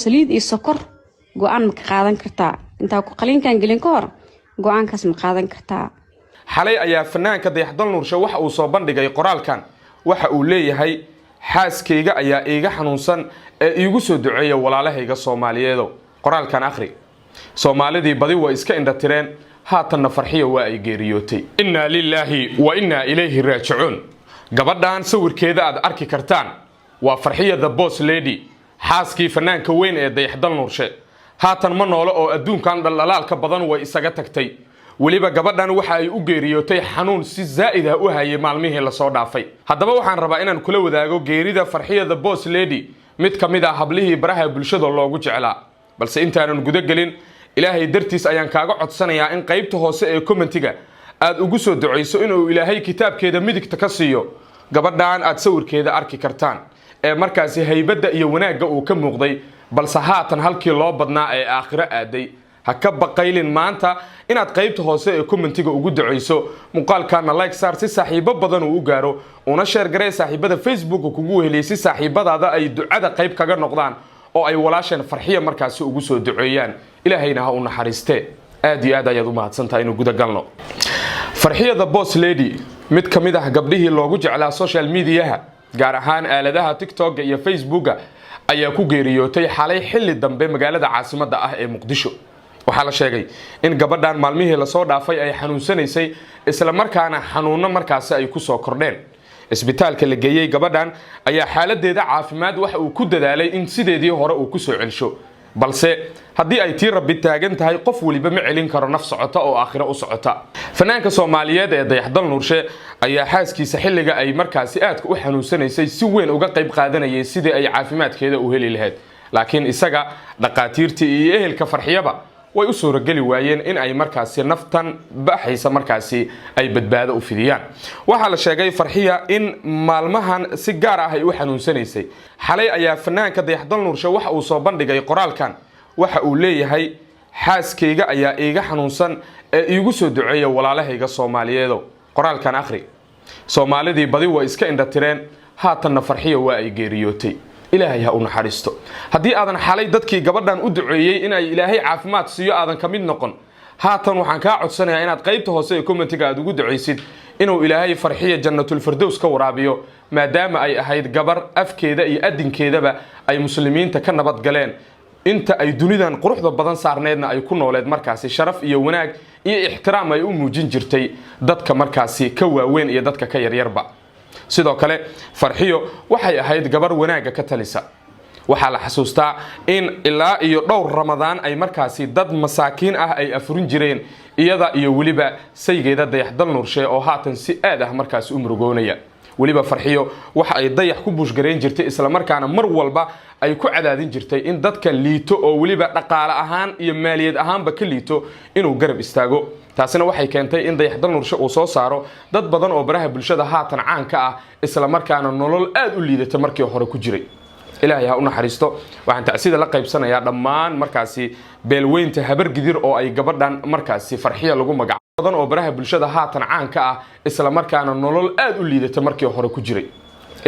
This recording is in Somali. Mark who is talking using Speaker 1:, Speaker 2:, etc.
Speaker 1: saliid iyo sokor go'aan ma qaadan kartaa inta ku qalinkan gelin ka hor go'aankaas ma qaadan kartaa
Speaker 2: xalay ayaa fanaanka Dayaxdal Nuurshe waxa uu soo bandhigay qoraalkan waxa uu leeyahay xaaskeyga ayaa iiga xanuunsan ee iigu soo duceeya walaalahayga Soomaaliyeed qoraalkan akhri Soomaalidii badi way iska indhatireen haatanna farxiyo waa ay geeriyootay inna lillahi wa inna ilayhi raaji'uun gabadhan sawirkeeda aad arki kartaan waa Farxiyo the Boss Lady xaaskii fanaanka weyn ee Dayaxdal Nuurshe haatan ma noolo oo adduunkan dhalaalka badan way isaga tagtay waliba gabadhan waxa ay u geeriyootay xanuun si zaa'id ah u hayay maalmihii la soo dhaafay haddaba waxaan rabaa inaan kula wadaago geerida Farxiyo the Boss Lady mid kamid ah hablihii baraha bulshada loogu jeclaa balse intaanan guda galin ilaahay dartiis ayaan kaaga codsanayaa in qaybta hoose ee commentiga aad ugu soo duceyso inuu ilaahay kitaabkeeda midigta ka siiyo gabadhan aad sawirkeeda arki kartaan ee markaasi haybada iyo wanaagga uu ka muuqday balse haatan halkii loo badnaa ee aakhiro aaday ha ka baqaylin maanta inaad qaybta hoose ee commentiga ugu duceyso muuqaalkana like saar si saaxiibo badan uu gaaro una share garee saaxiibada Facebook kugu weheliyay si saaxiibadaada ay ducada qayb kaga noqdaan oo ay walaasheen Farxiyo markaasi ugu soo duceeyaan ilaahayna ha u naxariiste aad iyo aad ayaad u mahadsantahay inuu guda galno Farxiyo the Boss Lady mid kamid ah gabdhihii loogu jeclaa social media gaar ahaan aaladaha TikTok iyo Facebook ayaa ku geeriyootay xalay xilli dambe magaalada caasimadda ah ee Muqdisho waxa la sheegay in gabadhan maalmihii la soo dhaafay ay xanuunsanaysay isla markaana xanuuno markaas ay ku soo kordheen isbitaalka la geeyay gabadhan ayaa xaaladeeda caafimaad waxa uu ku dadaalay in sideedii hore uu ku soo celsho balse haddii ay tii rabbi taagan tahay qof waliba ma celin karo naf socota oo aakhiro u socota fanaanka Soomaaliyeed ee Dayaxdal Nuurshe ayaa xaaskiisa xilliga ay markaasi aadka u xanuunsanaysay si weyn uga qayb qaadanayay sidii ay caafimaadkeeda u heli lahayd laakiin isaga dhaqaatiirtii iyo ehelka Farxiyaba way u soo rageli waayeen in ay markaasi naftan baxaysa markaasi ay badbaado u fidiyaan waxa la sheegay Farxiya in maalmahan si gaar ah ay u xanuunsanaysay xalay ayaa fanaanka Dayaxdal Nuurshe waxa uu soo bandhigay qoraalkan waxa uu leeyahay xaaskeyga ayaa iiga xanuunsan ee iigu soo duceeya walaalahayga Soomaaliyeed qoraalkan akhri Soomaalidii badi way iska indhatireen haatanna Farxiyo waa ay geeriyootay ilaahay ha u naxariisto haddii aadan xalay dadkii gabadhan u duceeyay in ay ilaahay caafimaad siiyo aadan kamid noqon haatan waxaan ka codsanayaa inaad qaybta hoose ee commentiga aad ugu duceysid inuu ilaahay Farxiyo jannatul firdaws ka waraabiyo maadaama ay ahayd gabar afkeeda iyo adinkeedaba ay muslimiinta ka nabad galeen inta ay dunidan quruxda badan saarneedna ay ku nooleed markaasi sharaf iyo wanaag iyo ixtiraam ay u muujin jirtay dadka markaasi ka waaweyn iyo dadka ka yaryarba sidoo kale Farxiyo waxay ahayd gabar wanaaga ka talisa waxa la xasuustaa in ilaa iyo dhowr Ramadaan ay markaasi dad masaakiin ah ay afurin jireen iyada iyo waliba saygeeda Dayaxdal Nuurshe oo haatan si aad ah markaasi u murugoonaya waliba Farxiyo waxa ay dayax ku bushgareen jirtay isla markaana mar walba ay ku cadaadin jirtay in dadka liito oo waliba dhaqaale ahaan iyo maaliyad ahaanba ka liito inuu garab istaago taasina waxay keentay in Dayaxdal Nuurshe uu soo saaro dad badan oo baraha bulshada haatan caan ka ah isla markaana nolol aad u liidata markii hore ku jiray ilaahay ha u naxariisto waxaan tacsida la qaybsanayaa dhammaan markaasi beelweynta habar gidir oo ay gabadhan markaasi Farxiyo lagu magacaabo badan oo baraha bulshada haatan caan ka ah isla markaana nolol aad u liidata markii hore ku jiray